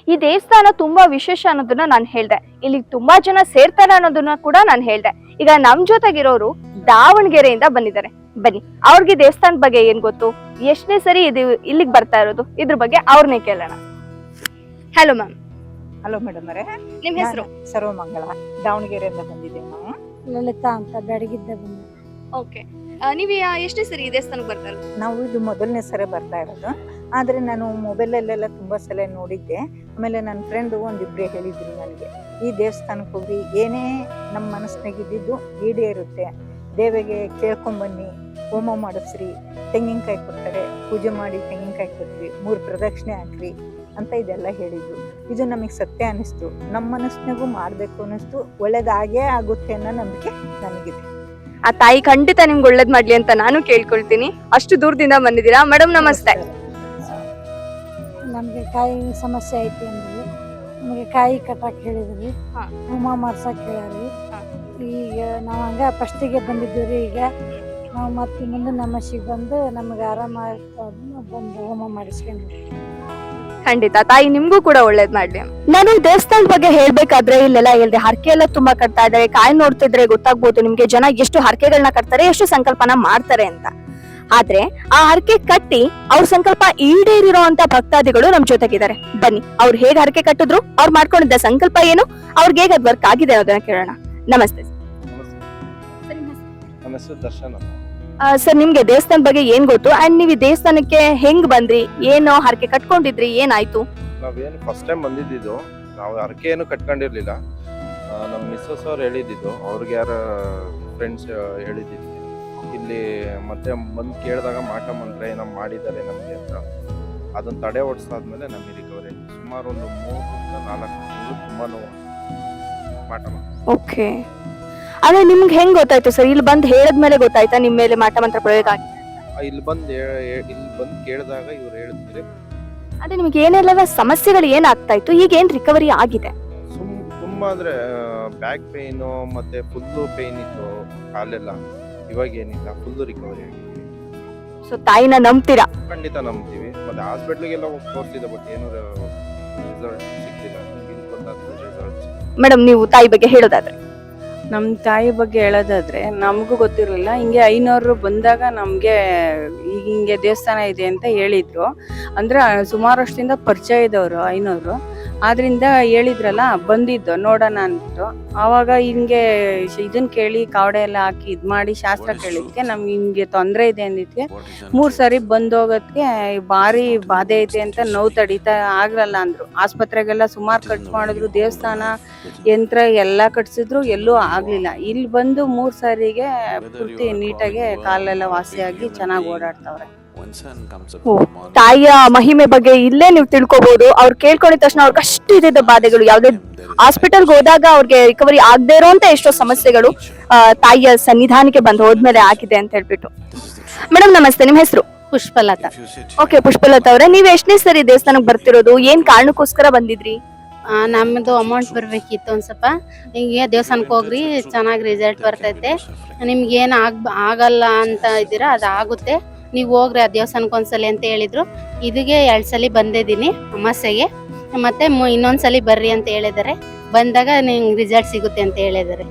ಈ ದೇವಸ್ಥಾನ ತುಂಬಾ ವಿಶೇಷ ಅನ್ನೋದನ್ನ ನಾನು ಹೇಳ್ದೆ. ಇಲ್ಲಿ ತುಂಬಾ ಜನ ಸೇರ್ತಾರೆ ಅನ್ನೋದನ್ನ ಕೂಡ ನಾನು ಹೇಳ್ದೆ. ಈಗ ನಮ್ ಜೊತೆಗಿರೋರು ದಾವಣಗೆರೆಯಿಂದ ಬಂದಿದ್ದಾರೆ. ಬನ್ನಿ, ಅವ್ರಿಗೆ ದೇವಸ್ಥಾನದ ಬಗ್ಗೆ ಏನ್ ಗೊತ್ತು, ಎಷ್ಟನೇ ಸರಿ ಇದು ಇಲ್ಲಿಗೆ ಬರ್ತಾ ಇರೋದು, ಇದ್ರ ಬಗ್ಗೆ ಅವ್ರನ್ನೇ ಕೇಳೋಣ. Hello ma'am. ಹಲೋ ಮೇಡಮ್ ಅವರೇ, ನಿಮ್ ಹೆಸರು? ಸರ್ವಮಂಗಳ, ದಾವಣಗೆರೆಯಿಂದ ಬಂದಿದ್ದೇವೆ ನಾವು. ಲಲಿತಾ ಅಂತ ಬೆಳಗಿದ್ದ ಬಂದ. ಓಕೆ, ನೀವು ಎಷ್ಟನೇ ಸರಿ ಈ ದೇವಸ್ಥಾನಕ್ಕೆ ಬರ್ತಾ ಇರೋದು? ನಾವು ಇದು ಮೊದಲನೇ ಸರಿ ಬರ್ತಾ ಇರೋದು. ಆದರೆ ನಾನು ಮೊಬೈಲಲ್ಲೆಲ್ಲ ತುಂಬ ಸಲ ನೋಡಿದ್ದೆ. ಆಮೇಲೆ ನನ್ನ ಫ್ರೆಂಡು ಒಂದಿಬ್ಬರೇ ಹೇಳಿದ್ರು ನನಗೆ, ಈ ದೇವಸ್ಥಾನಕ್ಕೆ ಹೋಗಿ ಏನೇ ನಮ್ಮ ಮನಸ್ಸಿನಾಗಿದ್ದು ಈಡೇರುತ್ತೆ, ದೇವಿಗೆ ಕೇಳ್ಕೊಂಬನ್ನಿ, ಹೋಮ ಮಾಡಿಸ್ರಿ, ತೆಂಗಿನಕಾಯಿ ಕೊಡ್ತಾರೆ, ಪೂಜೆ ಮಾಡಿ ತೆಂಗಿನಕಾಯಿ ಕೊಟ್ರಿ, 3 ಪ್ರದಕ್ಷಿಣೆ ಹಾಕ್ರಿ ಅಂತ ಇದೆಲ್ಲ ಹೇಳಿದ್ರು. ಇದು ನಮಗೆ ಸತ್ಯ ಅನ್ನಿಸ್ತು, ನಮ್ಮ ಮನಸ್ಸಿನಾಗೂ ಮಾಡಬೇಕು ಅನ್ನಿಸ್ತು, ಒಳ್ಳೇದಾಗೇ ಆಗುತ್ತೆ ಅನ್ನೋ ನಂಬಿಕೆ ನನಗಿದೆ. ಆ ತಾಯಿ ಖಂಡಿತ ನಿಮ್ಗೆ ಒಳ್ಳೇದ್ ಮಾಡ್ಲಿ ಅಂತ ನಾನು ಕೇಳ್ಕೊಳ್ತೀನಿ. ಅಷ್ಟು ದೂರದಿಂದ ಬಂದಿದ್ದೀರಾ ಮೇಡಮ್, ನಮಸ್ತೆ. ನಮ್ಗೆ ಕಾಯಿ ಸಮಸ್ಯೆ ಐತಿ ಅಂದ್ರಿ, ನಮಗೆ ಕಾಯಿ ಕಟ್ಟಕ್ ಹೇಳಿದ್ರಿ, ಹೋಮ ಮಾಡ್ಸಕ್ ಹೇಳ್ಯಾರಿ. ಈಗ ನಾವ್ ಹಂಗ ಫಸ್ಟಿಗೆ ಬಂದಿದ್ದೀವ್ರಿ. ಈಗ ನಾವು ಮತ್ತೆ ಮುಂದೆ ನಮಸಿಗೆ ಬಂದು ನಮಗೆ ಆರಾಮ ಬಂದು ಹೋಮ ಮಾಡಿಸ್ಕೊಂಡ್ರಿ. ಖಂಡಿತ ತಾಯಿ ನಿಮ್ಗೂ ಕೂಡ ಒಳ್ಳೇದ್ ಮಾಡ್ಲಿ. ನಾನು ದೇವಸ್ಥಾನದ ಬಗ್ಗೆ ಹೇಳ್ಬೇಕಾದ್ರೆ ಇಲ್ಲೆಲ್ಲ ಹೇಳ್ದೆ, ಹರಕೆ ಎಲ್ಲ ತುಂಬಾ ಕಟ್ತಾ ಇದಾರೆ. ಕಾಯಿ ನೋಡ್ತಿದ್ರೆ ಗೊತ್ತಾಗ್ಬೋದು ನಿಮ್ಗೆ ಜನ ಎಷ್ಟು ಹರಕೆಗಳನ್ನ ಕಟ್ತಾರೆ, ಎಷ್ಟು ಸಂಕಲ್ಪನ ಮಾಡ್ತಾರೆ ಅಂತ. ಆದ್ರೆ ಆ ಹರಕೆ ಕಟ್ಟಿ ಅವ್ರ ಸಂಕಲ್ಪ ಈಡೇರಿರೋ ಅಂತ ಭಕ್ತಾದಿಗಳು ನಮ್ ಜೊತೆಗಿದ್ದಾರೆ. ಬನ್ನಿ, ಅವ್ರು ಹೇಗ್ ಹರಕೆ ಕಟ್ಟಿದ್ರು, ಅವ್ರು ಮಾಡ್ಕೊಂಡಿದ್ದ ಸಂಕಲ್ಪ ಏನು, ಅವ್ರಿಗೆ ಹೇಗ್ ಅದ್ ವರ್ಕ್ ಆಗಿದೆ ಅನ್ನೋದನ್ನ ಕೇಳೋಣ. ನಮಸ್ತೆ ದರ್ಶನ. ಸರ್, ನಿಮ್ಗೆ ದೇವಸ್ಥಾನದ ಬಗ್ಗೆ ಏನ್ ಗೊತ್ತು, ಅಂಡ್ ನೀವು ಈ ದೇವಸ್ಥಾನಕ್ಕೆ ಹೆಂಗ್ ಬಂದ್ರಿ, ಏನು ಹರಕೆ ಕಟ್ಕೊಂಡಿದ್ರಿ, ಏನಾಯ್ತು? ನಾವೇನು ಫಸ್ಟ್ ಟೈಮ್ ಬಂದಿದ್ದು, ನಾವು ಹರಕೆ ಏನು ಕಟ್ಕೊಂಡಿರ್ಲಿಲ್ಲ. ನಮ್ಮ ಮಿಸ್ಸಸ್ ಅವ್ರು ಹೇಳಿದ್ದು, ಅವ್ರಿಗೆ ಯಾರ ಫ್ರೆಂಡ್ಸ್ ಹೇಳಿದ್ದು ಇಲ್ಲಿ. ಮತ್ತೆ ಬಂದು ಕೇಳಿದಾಗ ಮಾಟ ಮಂತ್ರ ಏನೋ ಮಾಡಿದ್ದಾರೆ ನಮಗೆ ಅಂತ, ಅದನ್ನ ತಡೆ ಓಡಿಸಾದ್ಮೇಲೆ ನಮಗೆ ರಿಕವರಿ ಆಯ್ತು. ಸುಮಾರು ಒಂದು 3-4 ತಿಂಗಳು ತುಂಬಾ ನೋವು ಮಾಟ ಮಂತ್ರ. ಓಕೆ, ಆದ್ರೆ ನಿಮ್ಗೆ ಹೆಂಗ್ ಗೊತ್ತಾಯ್ತು ಸರ್? ಇಲ್ಲಿ ಬಂದ್ ಹೇಳದ್ಮೇಲೆ ಗೊತ್ತಾಯ್ತಾ ನಿಮ್ ಮೇಲೆ ಮಾಟ ಮಂತ್ರ ಪ್ರಯೋಗ ಆಗಿದೆ? ಇಲ್ಲಿ ಬಂದು ಕೇಳಿದಾಗ ಇವ್ರು ಹೇಳಿದ್ಮೇಲೆ. ಅದೇ ನಿಮ್ಗೆ ಏನೆಲ್ಲ ಸಮಸ್ಯೆಗಳು ಏನಾಗ್ತಾ ಇತ್ತು, ಈಗ ಏನ್ ರಿಕವರಿ ಆಗಿದೆ? ತುಂಬಾ ಅಂದ್ರೆ ಬ್ಯಾಕ್ ಪೇನು ಮತ್ತೆ ಫುಲ್ ಪೇನ್ ಇತ್ತು ಕಾಲೆಲ್ಲ. ಇವಾಗ ಏನಿಲ್ಲ, ಫುಲ್ ರಿಕವರಿ ಆಗಿದೆ. ಸೊ ತಾಯಿನ ನಂಬ್ತೀರಾ? ಖಂಡಿತ ನಂಬ್ತೀವಿ. ಮತ್ತೆ ಹಾಸ್ಪಿಟ್ಲಿಗೆಲ್ಲ ಹೋಗಿ ತೋರಿಸಿದೆ, ಬಟ್ ಏನು ರಿಸಲ್ಟ್ ಸಿಕ್ಕಿಲ್ಲ. ಮೇಡಮ್, ನೀವು ತಾಯಿ ಬಗ್ಗೆ ಹೇಳೋದಾದ್ರೆ? ನಮ್ಮ ತಾಯಿ ಬಗ್ಗೆ ಹೇಳೋದಾದ್ರೆ, ನಮಗೂ ಗೊತ್ತಿರಲಿಲ್ಲ. ಹಿಂಗೆ ಐನೋರು ಬಂದಾಗ ನಮಗೆ ಹಿಂಗೆ ದೇವಸ್ಥಾನ ಇದೆ ಅಂತ ಹೇಳಿದ್ರು. ಅಂದ್ರೆ ಸುಮಾರು ವರ್ಷದಿಂದ ಪರಿಚಯ ಇದ್ದವರು ಐನೋರು. ಆದ್ರಿಂದ ಹೇಳಿದ್ರಲ್ಲ, ಬಂದಿದ್ದು ನೋಡೋಣ ಅಂದ್ಬಿಟ್ಟು. ಆವಾಗ ಹಿಂಗೆ ಇದನ್ನ ಕೇಳಿ ಕಾವಡೆ ಎಲ್ಲ ಹಾಕಿ ಇದ್ ಮಾಡಿ ಶಾಸ್ತ್ರ ಕೇಳಿದ್ಕೆ ನಮ್ಗೆ ಹಿಂಗೆ ತೊಂದರೆ ಇದೆ ಅಂದಿದ್ಕೆ 3 ಸರಿ ಬಂದೋಗೋದಕ್ಕೆ ಭಾರಿ ಬಾಧೆ ಐತೆ ಅಂತ ನೋವು ತಡೀತಾ ಆಗ್ಲಲ್ಲ ಅಂದ್ರು. ಆಸ್ಪತ್ರೆಗೆಲ್ಲ ಸುಮಾರು ಖರ್ಚು ಮಾಡಿದ್ರು, ದೇವಸ್ಥಾನ ಯಂತ್ರ ಎಲ್ಲ ಕಟ್ಸಿದ್ರು, ಎಲ್ಲೂ ಆಗ್ಲಿಲ್ಲ. ಇಲ್ಲಿ ಬಂದು 3 ಸಾರಿಗೆ ಪೂರ್ತಿ ನೀಟಾಗಿ ಕಾಲೆಲ್ಲ ವಾಸಿಯಾಗಿ ಚೆನ್ನಾಗಿ ಓಡಾಡ್ತಾವ್ರೆ. ತಾಯಿಯ ಮಹಿಮೆ ಬಗ್ಗೆ ಇಲ್ಲೇ ನೀವು ತಿಳ್ಕೊಬಹುದು. ಅವ್ರು ಕೇಳ್ಕೊಂಡಿದ ತಕ್ಷಣ ಅವ್ರಿಗೆ ಅಷ್ಟು ಇದ್ದ ಬಾಧೆಗಳು, ಯಾವ್ದೇ ಹಾಸ್ಪಿಟಲ್ಗೆ ಹೋದಾಗ ಅವ್ರಿಗೆ ರಿಕವರಿ ಆಗದೆ ಇರೋಂತ ಎಷ್ಟೋ ಸಮಸ್ಯೆಗಳು ತಾಯಿಯ ಸನ್ನಿಧಾನಕ್ಕೆ ಬಂದು ಹೋದ್ಮೇಲೆ ಆಗಿದೆ ಅಂತ ಹೇಳ್ಬಿಟ್ಟು. ಮೇಡಮ್ ನಮಸ್ತೆ, ನಿಮ್ ಹೆಸರು? ಪುಷ್ಪಲತಾ. ಓಕೆ, ಪುಷ್ಪಲತಾ ಅವ್ರೆ, ನೀವ್ ಎಷ್ಟನೇ ಸರಿ ದೇವಸ್ಥಾನಕ್ಕೆ ಬರ್ತಿರೋದು, ಏನ್ ಕಾರಣಕ್ಕೋಸ್ಕರ ಬಂದಿದ್ರಿ? ನಮ್ದು ಅಮೌಂಟ್ ಬರ್ಬೇಕಿತ್ತು ಒಂದ್ ಸ್ವಲ್ಪ. ಹಿಂಗೆ ದೇವಸ್ಥಾನಕ್ಕೆ ಹೋಗ್ರಿ, ಚೆನ್ನಾಗಿ ರಿಸಲ್ಟ್ ಬರ್ತೈತೆ, ನಿಮ್ಗೆ ಏನ್ ಆಗಲ್ಲ ಅಂತ ಇದ್ದೀರಾ, ಅದು ಆಗುತ್ತೆ, ನೀವು ಹೋಗ್ರಿ ಆ ದೇವಸ್ಥಾನಕ್ಕೆ ಒಂದ್ಸಲಿ ಅಂತ ಹೇಳಿದ್ರು. ಇದಕ್ಕೆ 2 ಸಲ ಬಂದಿದ್ದೀನಿ ಅಮಾಸೆಗೆ, ಮತ್ತೆ ಇನ್ನೊಂದ್ಸಲಿ ಬರ್ರಿ ಅಂತ ಹೇಳಿದಾರೆ. ಬಂದಾಗ ನಿಂಗೆ ರಿಸಲ್ಟ್ ಸಿಗುತ್ತೆ ಅಂತ ಹೇಳಿದಾರೆ.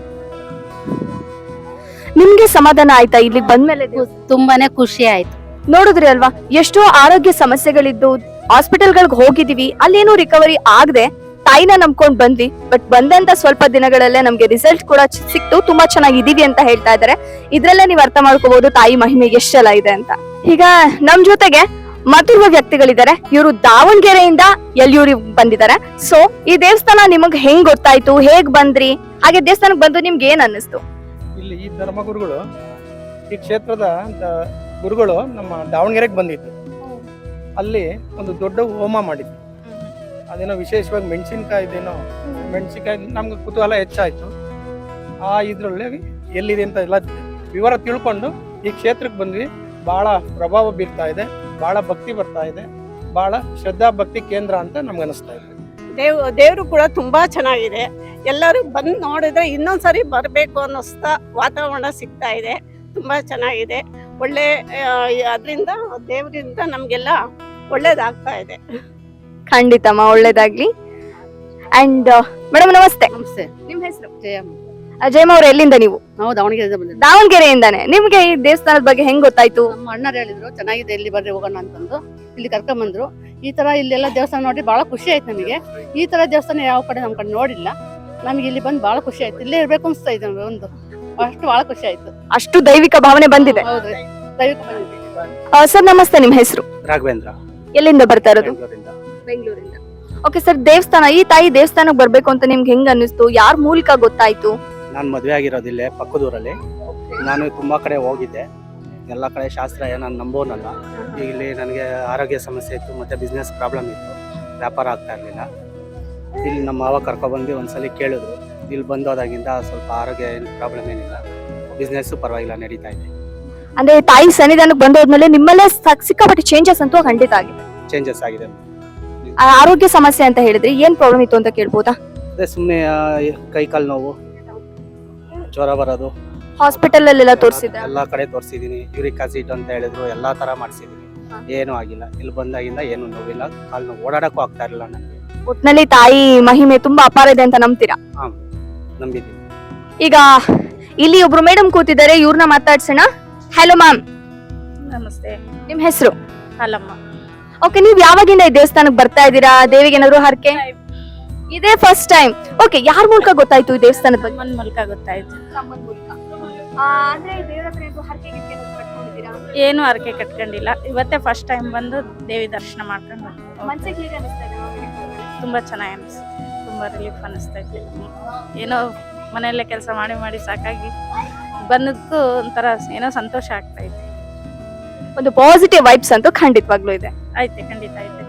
ನಿಮ್ಗೆ ಸಮಾಧಾನ ಆಯ್ತಾ ಇಲ್ಲಿಗೆ ಬಂದ್ಮೇಲೆ? ತುಂಬಾನೇ ಖುಷಿ ಆಯ್ತು. ನೋಡಿದ್ರಿ ಅಲ್ವಾ, ಎಷ್ಟೋ ಆರೋಗ್ಯ ಸಮಸ್ಯೆಗಳಿದ್ದು ಹಾಸ್ಪಿಟಲ್ಗಳಿಗೆ ಹೋಗಿದೀವಿ, ಅಲ್ಲೇನೂ ರಿಕವರಿ ಆಗದೆ ತಾಯಿನ ನಂಬ್ಕೊಂಡ್ ಬಂದ್ವಿ. ಬಟ್ ಬಂದಂತ ಸ್ವಲ್ಪ ದಿನಗಳಲ್ಲೇ ನಮ್ಗೆ ರಿಸಲ್ಟ್ ಕೂಡ ಸಿಕ್ತು, ತುಂಬಾ ಚೆನ್ನಾಗಿದೀವಿ ಅಂತ ಹೇಳ್ತಾ ಇದಾರೆ. ಇದ್ರಲ್ಲೇ ನೀವ್ ಅರ್ಥ ಮಾಡ್ಕೋಬಹುದು ತಾಯಿ ಮಹಿಮೆ ಎಷ್ಟೆಲ್ಲ ಇದೆ ಅಂತ. ಈಗ ನಮ್ ಜೊತೆಗೆ ಮತ್ತೊಬ್ಬ ವ್ಯಕ್ತಿಗಳಿದ್ದಾರೆ. ಇವರು ದಾವಣಗೆರೆಯಿಂದ ಎಲ್ಲಿಯೂರಿಗೆ ಬಂದಿದ್ದಾರೆ. ಸೊ ಈ ದೇವಸ್ಥಾನ ನಿಮಗ್ ಹೆಂಗ್ ಗೊತ್ತಾಯ್ತು, ಹೇಗ್ ಬಂದ್ರಿ, ಹಾಗೆ ದೇವಸ್ಥಾನಕ್ಕೆ ಬಂದು ನಿಮ್ಗೆ ಏನ್ ಅನ್ನಿಸ್ತು? ಇಲ್ಲಿ ಈ ಧರ್ಮಗುರುಗಳು, ಈ ಕ್ಷೇತ್ರದ ಗುರುಗಳು ನಮ್ಮ ದಾವಣಗೆರೆಗೆ ಬಂದಿದ್ದು. ಅಲ್ಲಿ ಒಂದು ದೊಡ್ಡ ಹೋಮ ಮಾಡಿದ್ರು. ಅದೇನೋ ವಿಶೇಷವಾಗಿ ಮೆಣಸಿನ್ಕಾಯಿದೇನೋ, ಮೆಣಸಿನ್ಕಾಯಿ ನಮ್ಗೆ ಕುತೂಹಲ ಹೆಚ್ಚಾಯ್ತು. ಆ ಇದ್ರಲ್ಲಿ ಎಲ್ಲಿದೆ ಅಂತ ಎಲ್ಲ ವಿವರ ತಿಳ್ಕೊಂಡು ಈ ಕ್ಷೇತ್ರಕ್ಕೆ ಬಂದ್ವಿ. ಬಹಳ ಪ್ರಭಾವ ಬೀರ್ತಾ ಇದೆ, ಬಹಳ ಭಕ್ತಿ ಬರ್ತಾ ಇದೆ, ಬಹಳ ಶ್ರದ್ಧಾ ಭಕ್ತಿ ಕೇಂದ್ರ ಅಂತ ನಮ್ಗೆ ಅನಿಸ್ತಾ ಇದೆ. ದೇವರು ಕೂಡ ತುಂಬಾ ಚೆನ್ನಾಗಿದೆ. ಎಲ್ಲರೂ ಬಂದು ನೋಡಿದ್ರೆ ಇನ್ನೊಂದ್ಸರಿ ಬರಬೇಕು ಅನ್ನಿಸ್ತಾ ವಾತಾವರಣ ಸಿಗ್ತಾ ಇದೆ. ತುಂಬಾ ಚೆನ್ನಾಗಿದೆ. ಒಳ್ಳೆ ಅದರಿಂದ ದೇವರಿಂದ ನಮ್ಗೆಲ್ಲ ಒಳ್ಳೇದಾಗ್ತಾ ಇದೆ. ಖಂಡಿತಮ್ಮ, ಒಳ್ಳೇದಾಗ್ಲಿ. ಅಂಡ್ ಮೇಡಮ್ ನಮಸ್ತೆ. ನಮಸ್ತೆ. ನಿಮ್ ಹೆಸರು? ಜಯಮ್ಮ. ಅಜಯಮ್ಮ ಅವ್ರು ಎಲ್ಲಿಂದ ನೀವು? ನಾವು ದಾವಣಗೆರೆಯಿಂದ ಬಂದಿದ್ವಿ. ದಾವಣಗೆರೆಯಿಂದಾನೆ. ನಿಮ್ಗೆ ಈ ದೇವಸ್ಥಾನದ ಬಗ್ಗೆ ಹೆಂಗ್ ಗೊತ್ತಾಯ್ತು? ನಮ್ಮ ಅಣ್ಣರು ಹೇಳಿದ್ರು ಚೆನ್ನಾಗಿದೆ, ಇಲ್ಲಿ ಬರ್ರಿ ಹೋಗೋಣ ಅಂತಂದು ಇಲ್ಲಿ ಕರ್ಕೊಂಡ್ ಬಂದ್ರು. ಈ ತರ ಇಲ್ಲೆಲ್ಲ ದೇವಸ್ಥಾನ ನೋಡಿ ಬಹಳ ಖುಷಿ ಆಯ್ತು ನಮಗೆ. ಈ ತರ ದೇವಸ್ಥಾನ ಯಾವ ಕಡೆ ನಮ್ ಕಡೆ ನೋಡಿಲ್ಲ. ನಮ್ಗೆ ಇಲ್ಲಿ ಬಂದು ಬಹಳ ಖುಷಿ ಆಯ್ತು. ಇಲ್ಲೇ ಇರ್ಬೇಕು ಅನ್ಸ್ತಾ ಇತ್ತು ನಮ್ಗೆ. ಒಂದು ಅಷ್ಟು ಬಹಳ ಖುಷಿ ಆಯ್ತು. ಅಷ್ಟು ದೈವಿಕ ಭಾವನೆ ಬಂದಿದೆ. ಹೌದ್ರಿ, ದಯವಿಟ್ಟು ಬಂದಿದ್ದೀವಿ. ಸರ್ ನಮಸ್ತೆ, ನಿಮ್ ಹೆಸರು? ರಾಘವೇಂದ್ರ, ಎಲ್ಲಿಂದ ಬರ್ತಾ ಇರೋದು? ಬೆಂಗಳೂರಿಂದ. ಬೆಂಗಳೂರಿಂದ. ಓಕೆ ಸರ್, ದೇವಸ್ಥಾನ, ಈ ತಾಯಿ ದೇವಸ್ಥಾನಕ್ಕೆ ಬರ್ಬೇಕು ಅಂತ ನಿಮ್ಗೆ ಹೆಂಗ್ ಅನ್ನಿಸ್ತು? ಯಾರ ಮೂಲಕ ಗೊತ್ತಾಯ್ತು? ನಾನು ಮದುವೆ ಆಗಿರೋದಿಲ್ಲೇ ಪಕ್ಕದೂರಲ್ಲಿ. ನಾನು ತುಂಬಾ ಕಡೆ ಹೋಗಿದ್ದೆ, ಎಲ್ಲ ಕಡೆ ಶಾಸ್ತ್ರ ನಾನು ನಂಬೋನಲ್ಲ. ಈಗ ಇಲ್ಲಿ ನನಗೆ ಆರೋಗ್ಯ ಸಮಸ್ಯೆ ಇತ್ತು, ಮತ್ತೆ ಬಿಸ್ನೆಸ್ ಪ್ರಾಬ್ಲಮ್ ಇತ್ತು, ವ್ಯಾಪಾರ ಆಗ್ತಾ ಇರಲಿಲ್ಲ. ಇಲ್ಲಿ ನಮ್ಮ ಮಾವ ಕರ್ಕೊಬಂದು ಒಂದ್ಸಲಿ ಕೇಳಿದ್ರು. ಇಲ್ಲಿ ಬಂದೋದಾಗಿಂದ ಸ್ವಲ್ಪ ಆರೋಗ್ಯ ಏನು ಪ್ರಾಬ್ಲಮ್ ಏನಿಲ್ಲ, ಬಿಸ್ನೆಸ್ಸು ಪರವಾಗಿಲ್ಲ, ನಡೀತಾ ಇದೆ. ಅಂದ್ರೆ ತಾಯಿ ಸನ್ನಿಧಾನಕ್ಕೆ ಬಂದೋದ್ಮೇಲೆ ನಿಮ್ಮಲ್ಲೇ ಸಿಕ್ಕಾಪಟ್ಟೆ ಚೇಂಜಸ್ ಅಂತೂ ಖಂಡಿತ ಆಗಿದೆ. ಚೇಂಜಸ್ ಆಗಿದೆ. ಆರೋಗ್ಯ ಸಮಸ್ಯೆ ಅಂತ ಹೇಳಿದ್ರೆ ಏನ್ ಪ್ರಾಬ್ಲಮ್ ಇತ್ತು ಅಂತ ಕೇಳ್ಬೋದಾ? ಅದೇ ಸುಮ್ಮನೆ ಕೈ ಕಾಲು ನೋವು, ಜ್ವರ ಬರೋದು. ಹಾಸ್ಪಿಟಲ್ ಅಲ್ಲೆಲ್ಲ ತೋರಿಸಿದ್ರೆ? ಎಲ್ಲ ಕಡೆ ತೋರಿಸಿದೀನಿ. ಯೂರಿಕ್ ಆಸಿಡ್ ಅಂತ ಹೇಳಿದ್ರು, ಎಲ್ಲಾ ತರ ಮಾಡಿಸಿದೀನಿ, ಏನೂ ಆಗಿಲ್ಲ. ಇಲ್ಲಿ ಬಂದಾಗಿಂದ ಏನು ನೋವಿಲ್ಲ, ಕಾಲು ನೋವು, ಓಡಾಡಕ್ಕೂ ಆಗ್ತಾ ಇರಲಿಲ್ಲ ನನಗೆ. ಒಟ್ನಲ್ಲಿ ತಾಯಿ ಮಹಿಮೆ ತುಂಬಾ ಅಪಾರ ಇದೆ ಅಂತ ನಂಬ್ತೀರಾ? ನಂಬಿದ್ದೀನಿ. ಈಗ ಇಲ್ಲಿ ಒಬ್ರು ಮೇಡಮ್ ಕೂತಿದ್ದಾರೆ, ಇವ್ರನ್ನ ಮಾತಾಡ್ಸೋಣ. Hello ma'am. ನಮಸ್ತೆ. ನಿಮ್ ಹೆಸರು? ಅಲ್ಲಮ್ಮ. ಓಕೆ, ನೀವ್ ಯಾವಾಗಿಂದ ಈ ದೇವಸ್ಥಾನಕ್ಕೆ ಬರ್ತಾ ಇದ್ದೀರಾ? ದೇವಿಗೆ ಏನಾದ್ರು ಹರಕೆ? ಇದೇ ಫಸ್ಟ್ ಟೈಮ್. ಓಕೆ, ಯಾರ ಮೂಲಕ ಗೊತ್ತಾಯ್ತು ಈ ದೇವಸ್ಥಾನದ ಬಗ್ಗೆ? ಅಮ್ಮನ ಮೂಲಕ ಗೊತ್ತಾಯ್ತು. ಏನು ಹರಕೆ ಕಟ್ಕೊಂಡಿಲ್ಲ, ಇವತ್ತೇ ಫಸ್ಟ್ ಟೈಮ್ ಬಂದು ದೇವಿ ದರ್ಶನ ಮಾಡ್ಕೊಂಡು ತುಂಬಾ ಚೆನ್ನಾಗಿ ಅನಿಸ್ತು. ತುಂಬಾ ರಿಲೀಫ್ ಅನಿಸ್ತಾ ಇತ್ತು. ಏನೋ ಮನೆಯಲ್ಲೇ ಕೆಲಸ ಮಾಡಿ ಮಾಡಿ ಸಾಕಾಗಿ ಬಂದದ್ದು ಒಂಥರ ಏನೋ ಸಂತೋಷ ಆಗ್ತಾ ಇತ್ತು. ಒಂದು ಪಾಸಿಟಿವ್ ವೈಬ್ಸ್ ಅಂತೂ ಖಂಡಿತವಾಗ್ಲೂ ಇದೆ. ಐತೆ, ಖಂಡಿತ ಐತೆ.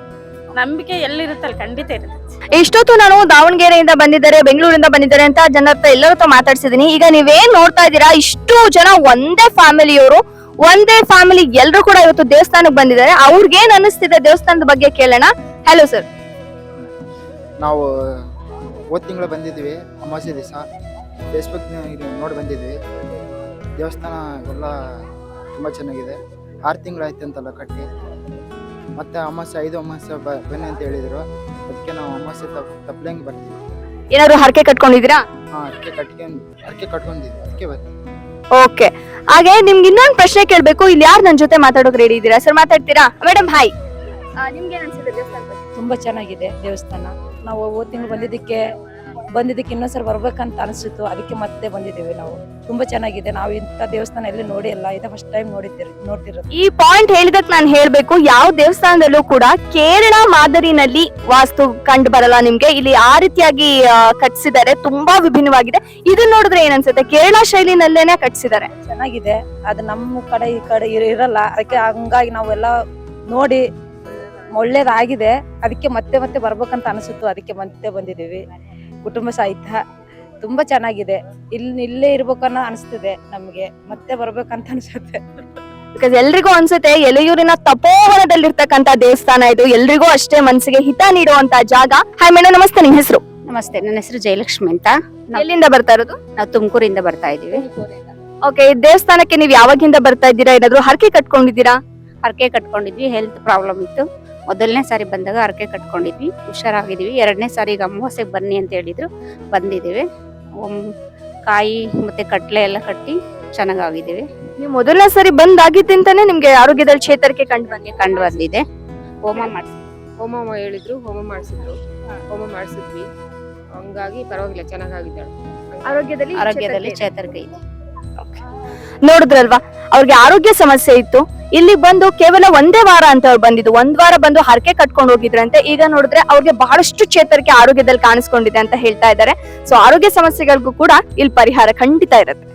ನಂಬಿಕೆ ಎಲ್ಲಿರುತ್ತಲ್ಲ ಖಂಡಿತ ಇರುತ್ತೆ. ಇಷ್ಟೊತ್ತು ನಾನು ದಾವಣಗೆರೆಯಿಂದ ಬಂದಿದ್ದಾರೆ, ಬೆಂಗಳೂರಿಂದ ಬಂದಿದ್ದಾರೆ ಅಂತ ಜನರ ಹತ್ರ ಎಲ್ಲರ ಹತ್ರ ಮಾತಾಡ್ಸಿದೀನಿ. ಈಗ ನೀವೇನ್ ನೋಡ್ತಾ ಇದ್ದೀರಾ, ಇಷ್ಟು ಜನ ಒಂದೇ ಫ್ಯಾಮಿಲಿಯವರು, ಒಂದೇ ಫ್ಯಾಮಿಲಿ ಎಲ್ರು ಕೂಡ ಇವತ್ತು ದೇವಸ್ಥಾನಕ್ಕೆ ಬಂದಿದ್ದಾರೆ. ಅವ್ರಿಗೇನ್ ಅನಿಸ್ತಿದೆ ದೇವಸ್ಥಾನದ ಬಗ್ಗೆ ಕೇಳೋಣ. Hello sir. ನಾವು ಹೋದ ತಿಂಗಳು ಬಂದಿದ್ವಿ, ಅಮಾವಾಸ್ಯೆ ದಿವಸ ಫೇಸ್ಬುಕ್ ನೋಡಿ ಬಂದಿದ್ವಿ. ದೇವಸ್ಥಾನ ಎಲ್ಲ ತುಂಬ ಚೆನ್ನಾಗಿದೆ. 6 ತಿಂಗಳಾಯ್ತು ಅಂತಲ್ಲ ಕಟ್ಟಿ. ಮತ್ತೆ ಅಮಾವಾಸ್ಯೆ 5 ಅಮಾವಾಸ್ಯೆ ಬನ್ನಿ ಅಂತ ಹೇಳಿದ್ರು. ಅದಕ್ಕೆ ನಾವು ಅಮಾವಾಸ್ಯೆ ತಪ್ಪಲಂಗೆ ಬರ್ತೀವಿ. ಏನಾದ್ರು ಹರಕೆ ಕಟ್ಕೊಂಡಿದ್ದೀರಾ? ಹರಕೆ ಕಟ್ಕೊಂಡಿದ್ವಿ, ಅದಕ್ಕೆ ಬರ್ತೀವಿ. ಓಕೆ, ಹಾಗೆ ನಿಮ್ಗೆ ಇನ್ನೊಂದು ಪ್ರಶ್ನೆ ಕೇಳ್ಬೇಕು. ಇಲ್ಲಿ ಯಾರು ನನ್ನ ಜೊತೆ ಮಾತಾಡೋಕೆ ರೆಡಿ ಇದ್ದೀರಾ? ಸರ್ ಮಾತಾಡ್ತೀರಾ? Madam hi. ನಿಮ್ಗೆ ಏನ್ ಅನ್ಸುತ್ತೆ ದೇವಸ್ಥಾನ ಬಗ್ಗೆ? ತುಂಬಾ ಚೆನ್ನಾಗಿದೆ ದೇವಸ್ಥಾನ. ನಾವು ಹೋದ ತಿಂಗಳು ಬಂದಿದ್ದಕ್ಕೆ ಇನ್ನೊಂದ್ಸರಿ ಬರ್ಬೇಕಂತ ಅನಿಸಿತ್ತು, ಅದಕ್ಕೆ ಮತ್ತೆ ಬಂದಿದ್ದೇವೆ. ನಾವು ತುಂಬಾ ಚೆನ್ನಾಗಿದೆ. ನಾವು ಇಂಥ ದೇವಸ್ಥಾನ ಎಲ್ಲಿ ನೋಡಿ ಇಲ್ಲ, ಇದೇ ಫಸ್ಟ್ ಟೈಮ್ ನೋಡ್ತಿರೋದು. ಈ ಪಾಯಿಂಟ್ ಹೇಳಿದಕ್ಕೆ ನಾನು ಹೇಳ್ಬೇಕು, ಯಾವ ದೇವಸ್ಥಾನದಲ್ಲೂ ಕೂಡ ಕೇರಳ ಮಾದರಿನಲ್ಲಿ ವಾಸ್ತು ಕಂಡು ಬರಲ್ಲ ನಿಮ್ಗೆ. ಇಲ್ಲಿ ಆ ರೀತಿಯಾಗಿ ಕಟ್ಸಿದ್ದಾರೆ, ತುಂಬಾ ವಿಭಿನ್ನವಾಗಿದೆ. ಇದನ್ನ ನೋಡಿದ್ರೆ ಏನ್ ಅನ್ಸುತ್ತೆ? ಕೇರಳ ಶೈಲಿನಲ್ಲೇನೆ ಕಟ್ಸಿದ್ದಾರೆ. ಚೆನ್ನಾಗಿದೆ. ಅದು ನಮ್ಮ ಕಡೆ ಈ ಕಡೆ ಇರಲ್ಲ, ಅದಕ್ಕೆ ಹಂಗಾಗಿ ನಾವೆಲ್ಲ ನೋಡಿ ಒಳ್ಳೇದಾಗಿದೆ. ಅದಕ್ಕೆ ಮತ್ತೆ ಮತ್ತೆ ಬರ್ಬೇಕಂತ ಅನಿಸುತ್ತು, ಅದಕ್ಕೆ ಮತ್ತೆ ಬಂದಿದ್ದೀವಿ. ಕುಟುಂಬ ಸಹಿತ ತುಂಬಾ ಚೆನ್ನಾಗಿದೆ. ಇಲ್ಲೇ ಇರ್ಬೇಕನ್ನೋ ಅನಿಸ್ತಿದೆ ನಮ್ಗೆ, ಮತ್ತೆ ಬರ್ಬೇಕಂತ ಅನ್ಸುತ್ತೆ. ಬಿಕಾಸ್ ಎಲ್ರಿಗೂ ಅನ್ಸುತ್ತೆ ಎಲೆಯೂರಿನ ತಪೋವನದಲ್ಲಿರ್ತಕ್ಕಂತ ದೇವಸ್ಥಾನ ಇದು. ಎಲ್ರಿಗೂ ಅಷ್ಟೇ ಮನಸ್ಸಿಗೆ ಹಿತ ನೀಡುವಂತ ಜಾಗ. ಹಾಯ್ ಮೇಡಮ್ ನಮಸ್ತೆ, ನಿಮ್ ಹೆಸರು? ನಮಸ್ತೆ, ನನ್ನ ಹೆಸರು ಜಯಲಕ್ಷ್ಮಿ ಅಂತ. ಎಲ್ಲಿಂದ ಬರ್ತಾ ಇರೋದು? ನಾವು ತುಮಕೂರಿಂದ ಬರ್ತಾ ಇದೀವಿ. ಓಕೆ, ದೇವಸ್ಥಾನಕ್ಕೆ ನೀವ್ ಯಾವಾಗಿಂದ ಬರ್ತಾ ಇದ್ದೀರಾ? ಏನಾದ್ರು ಹರಕೆ ಕಟ್ಕೊಂಡಿದ್ದೀರಾ? ಹರಕೆ ಕಟ್ಕೊಂಡಿದ್ವಿ. ಹೆಲ್ತ್ ಪ್ರಾಬ್ಲಮ್ ಇತ್ತು. ಮೊದಲನೇ ಸಾರಿ ಬಂದಾಗ ಹರಕೆ ಕಟ್ಕೊಂಡಿದ್ವಿ, ಹುಷಾರಾಗಿದ್ವಿ. 2ನೇ ಸಾರಿಗೆ ಅಮಾವಾಸ್ಯೆಗೆ ಬನ್ನಿ ಅಂತ ಹೇಳಿದ್ರು, ಬಂದಿದ್ದೀವಿ. ಕಾಯಿ ಮತ್ತೆ ಕಟ್ಲೆ ಎಲ್ಲ ಕಟ್ಟಿ ಚೆನ್ನಾಗಿದ್ದೀವಿ. ನೀವು ಮೊದಲನೇ ಸರಿ ಬಂದಾಗಿದ್ದಿಂತಾನೆ ನಿಮ್ಗೆ ಆರೋಗ್ಯದಲ್ಲಿ ಚೇತರಿಕೆ ಕಂಡು ಬಂದಿದೆ. ಹೋಮ ಹೇಳಿದ್ರು, ಹೋಮ ಮಾಡಿಸಿದ್ವಿ. ಹಂಗಾಗಿ ಪರವಾಗಿಲ್ಲ, ಚೆನ್ನಾಗಿದ್ದಾಳೆ. ಆರೋಗ್ಯದಲ್ಲಿ ಚೇತರಿಕೆ ಇದೆ. ನೋಡಿದ್ರಲ್ವಾ, ಅವ್ರಿಗೆ ಆರೋಗ್ಯ ಸಮಸ್ಯೆ ಇತ್ತು. ಇಲ್ಲಿ ಬಂದು ಕೇವಲ ಒಂದೇ ವಾರ ಅಂತ ಅವ್ರು ಬಂದಿದ್ದು, 1 ವಾರ ಬಂದು ಹರಕೆ ಕಟ್ಕೊಂಡು ಹೋಗಿದ್ರಂತೆ. ಈಗ ನೋಡಿದ್ರೆ ಅವ್ರಿಗೆ ಬಹಳಷ್ಟು ಚೇತರಿಕೆ ಆರೋಗ್ಯದಲ್ಲಿ ಕಾಣಿಸ್ಕೊಂಡಿದೆ ಅಂತ ಹೇಳ್ತಾ ಇದ್ದಾರೆ. ಸೊ ಆರೋಗ್ಯ ಸಮಸ್ಯೆಗಳಿಗೂ ಕೂಡ ಇಲ್ಲಿ ಪರಿಹಾರ ಖಂಡಿತ ಇರುತ್ತೆ.